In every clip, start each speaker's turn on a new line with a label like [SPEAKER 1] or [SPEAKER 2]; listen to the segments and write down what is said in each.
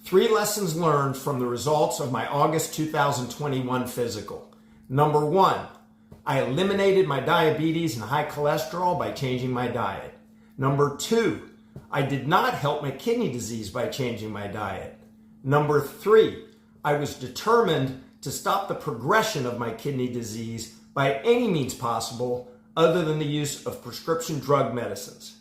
[SPEAKER 1] 3 lessons learned from the results of my August 2021 physical. Number 1, I eliminated my diabetes and high cholesterol by changing my diet. Number 2, I did not help my kidney disease by changing my diet. Number 3, I was determined to stop the progression of my kidney disease by any means possible other than the use of prescription drug medicines.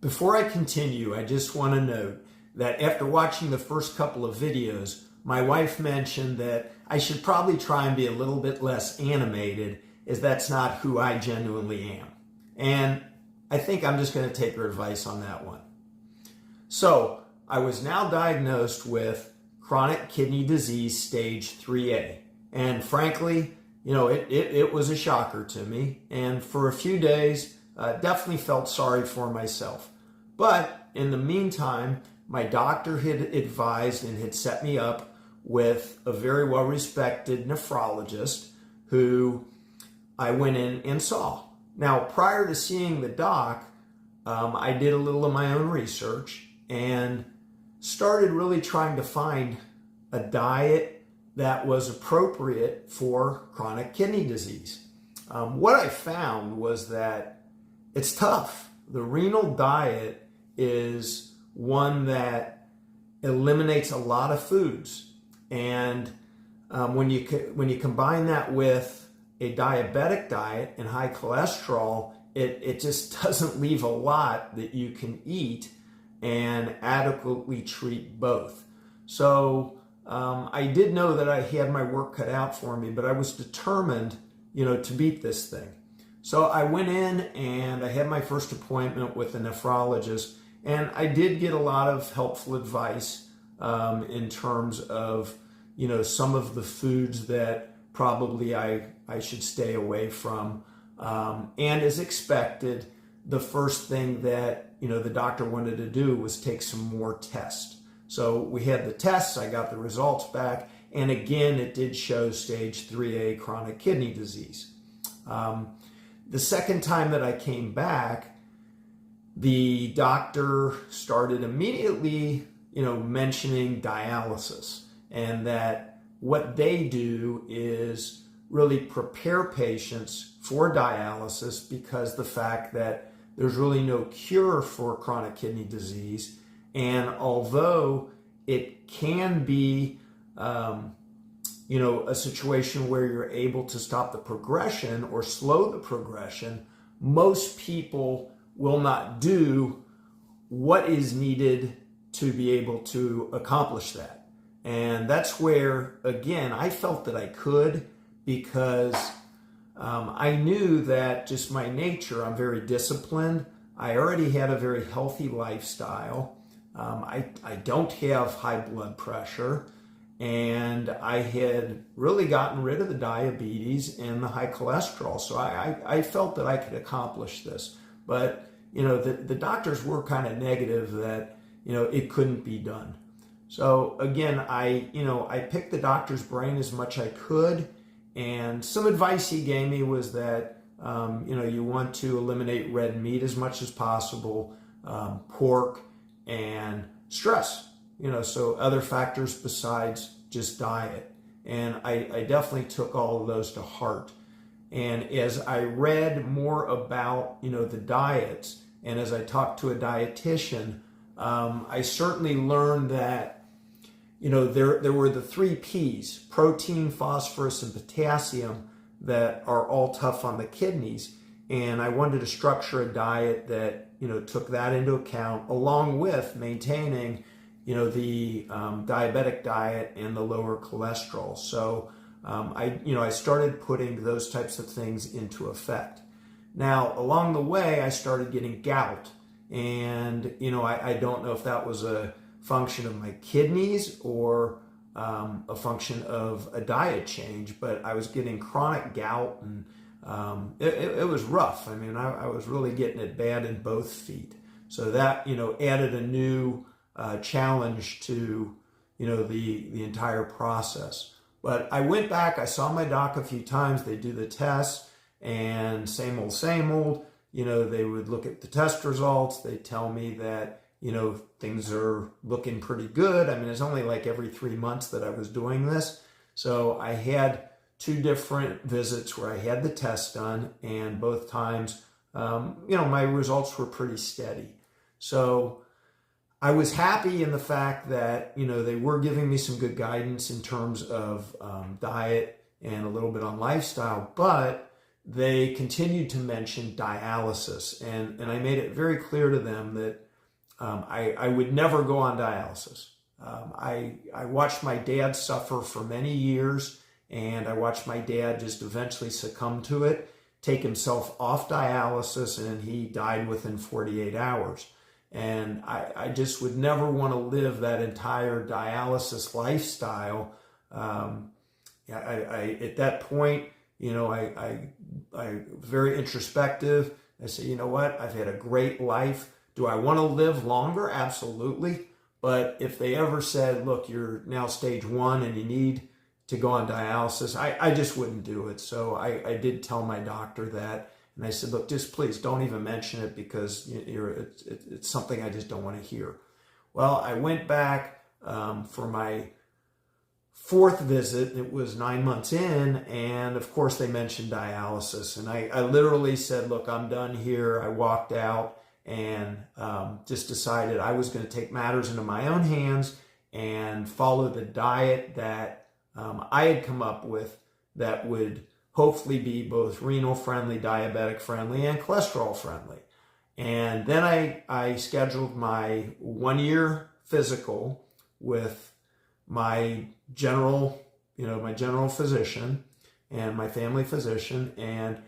[SPEAKER 1] Before I continue, I just want to note that after watching the first couple of videos, my wife mentioned that I should probably try and be a little bit less animated, as that's not who I genuinely am. And I think I'm just going to take her advice on that one. So, I was now diagnosed with chronic kidney disease stage 3A. And frankly, it was a shocker to me. And for a few days, definitely felt sorry for myself. But in the meantime, my doctor had advised and had set me up with a very well-respected nephrologist who I went in and saw. Now, prior to seeing the doc, I did a little of my own research and started really trying to find a diet that was appropriate for chronic kidney disease. What I found was that it's tough. The renal diet is one that eliminates a lot of foods. And when you combine that with a diabetic diet and high cholesterol, it just doesn't leave a lot that you can eat and adequately treat both. So I did know that I had my work cut out for me, but I was determined, to beat this thing. So I went in and I had my first appointment with a nephrologist, and I did get a lot of helpful advice in terms of, some of the foods that probably I should stay away from. And as expected, the first thing that, the doctor wanted to do was take some more tests. So we had the tests, I got the results back, and again, it did show stage 3A chronic kidney disease. The second time that I came back, the doctor started immediately, mentioning dialysis, and that what they do is really prepare patients for dialysis because the fact that there's really no cure for chronic kidney disease. And although it can be, a situation where you're able to stop the progression or slow the progression, most people will not do what is needed to be able to accomplish that. And that's where, again, I felt that I could, because I knew that just my nature, I'm very disciplined. I already had a very healthy lifestyle. I don't have high blood pressure, and I had really gotten rid of the diabetes and the high cholesterol. So I felt that I could accomplish this. But, the doctors were kind of negative that, it couldn't be done. So again, I picked the doctor's brain as much as I could. And some advice he gave me was that, you want to eliminate red meat as much as possible, pork, and stress, so other factors besides just diet. And I definitely took all of those to heart. And as I read more about, the diets, and as I talked to a dietitian, I certainly learned that, there were the 3 P's, protein, phosphorus, and potassium, that are all tough on the kidneys. And I wanted to structure a diet that, took that into account, along with maintaining, the diabetic diet and the lower cholesterol. So I started putting those types of things into effect. Now, along the way, I started getting gout. And, I don't know if that was a function of my kidneys or a function of a diet change, but I was getting chronic gout, and it was rough. I mean, I was really getting it bad in both feet. So that, added a new challenge to, the entire process. But I went back, I saw my doc a few times, they do the tests, and same old, same old. You know, they would look at the test results, they tell me that, you know, things are looking pretty good. I mean, it's only like every 3 months that I was doing this. So I had 2 different visits where I had the test done, and both times, you know, my results were pretty steady. So I was happy in the fact that, you know, they were giving me some good guidance in terms of diet and a little bit on lifestyle, but they continued to mention dialysis. And I made it very clear to them that I would never go on dialysis. I watched my dad suffer for many years, and I watched my dad just eventually succumb to it, take himself off dialysis, and he died within 48 hours. And I just would never want to live that entire dialysis lifestyle. At that point, you know, I very introspective. I said, you know what? I've had a great life. Do I want to live longer? Absolutely. But if they ever said, look, you're now stage 1 and you need to go on dialysis, I just wouldn't do it. So I did tell my doctor that. And I said, look, just please don't even mention it, because it's something I just don't want to hear. Well, I went back for my 4th visit. It was 9 months in, and of course they mentioned dialysis. And I literally said, look, I'm done here. I walked out and just decided I was going to take matters into my own hands and follow the diet that I had come up with that would hopefully be both renal friendly, diabetic friendly, and cholesterol friendly. And then I scheduled my 1-year physical with my general physician and my family physician, and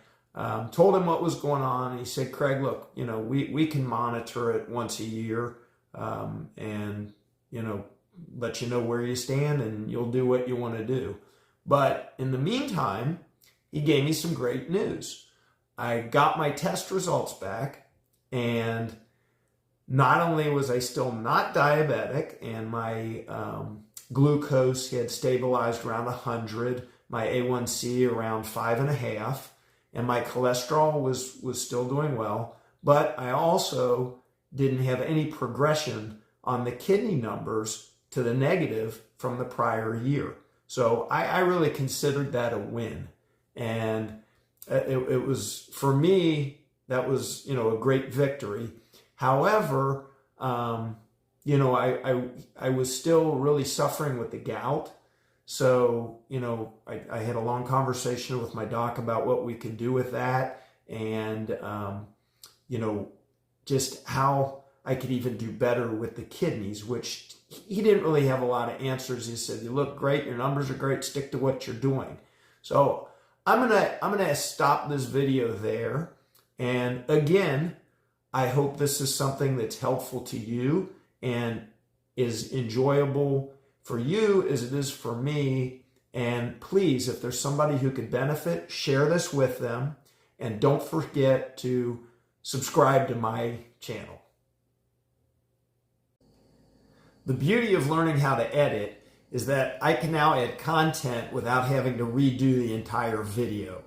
[SPEAKER 1] told him what was going on. And he said, Craig, look, you know, we can monitor it once a year, and, you know, let you know where you stand, and you'll do what you want to do. But in the meantime, he gave me some great news. I got my test results back, and not only was I still not diabetic, and my glucose had stabilized around 100, my A1C around 5.5, and my cholesterol was still doing well, but I also didn't have any progression on the kidney numbers to the negative from the prior year. So I really considered that a win. And it was, for me, that was, you know, a great victory. However, you know, I was still really suffering with the gout. So, you know, I had a long conversation with my doc about what we could do with that, and, you know, just how I could even do better with the kidneys, which he didn't really have a lot of answers. He said, you look great, your numbers are great, stick to what you're doing. So I'm gonna stop this video there. And again, I hope this is something that's helpful to you and is enjoyable for you as it is for me. And please, if there's somebody who could benefit, share this with them. And don't forget to subscribe to my channel. The beauty of learning how to edit is that I can now add content without having to redo the entire video.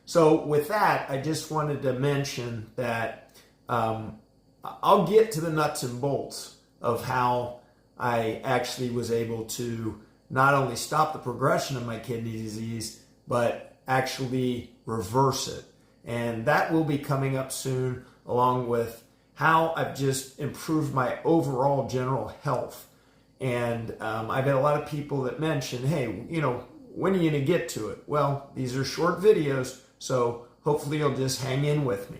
[SPEAKER 1] So with that, I just wanted to mention that I'll get to the nuts and bolts of how I actually was able to not only stop the progression of my kidney disease, but actually reverse it. And that will be coming up soon, along with how I've just improved my overall general health. And I've had a lot of people that mention, hey, you know, when are you going to get to it? Well, these are short videos, so hopefully you'll just hang in with me.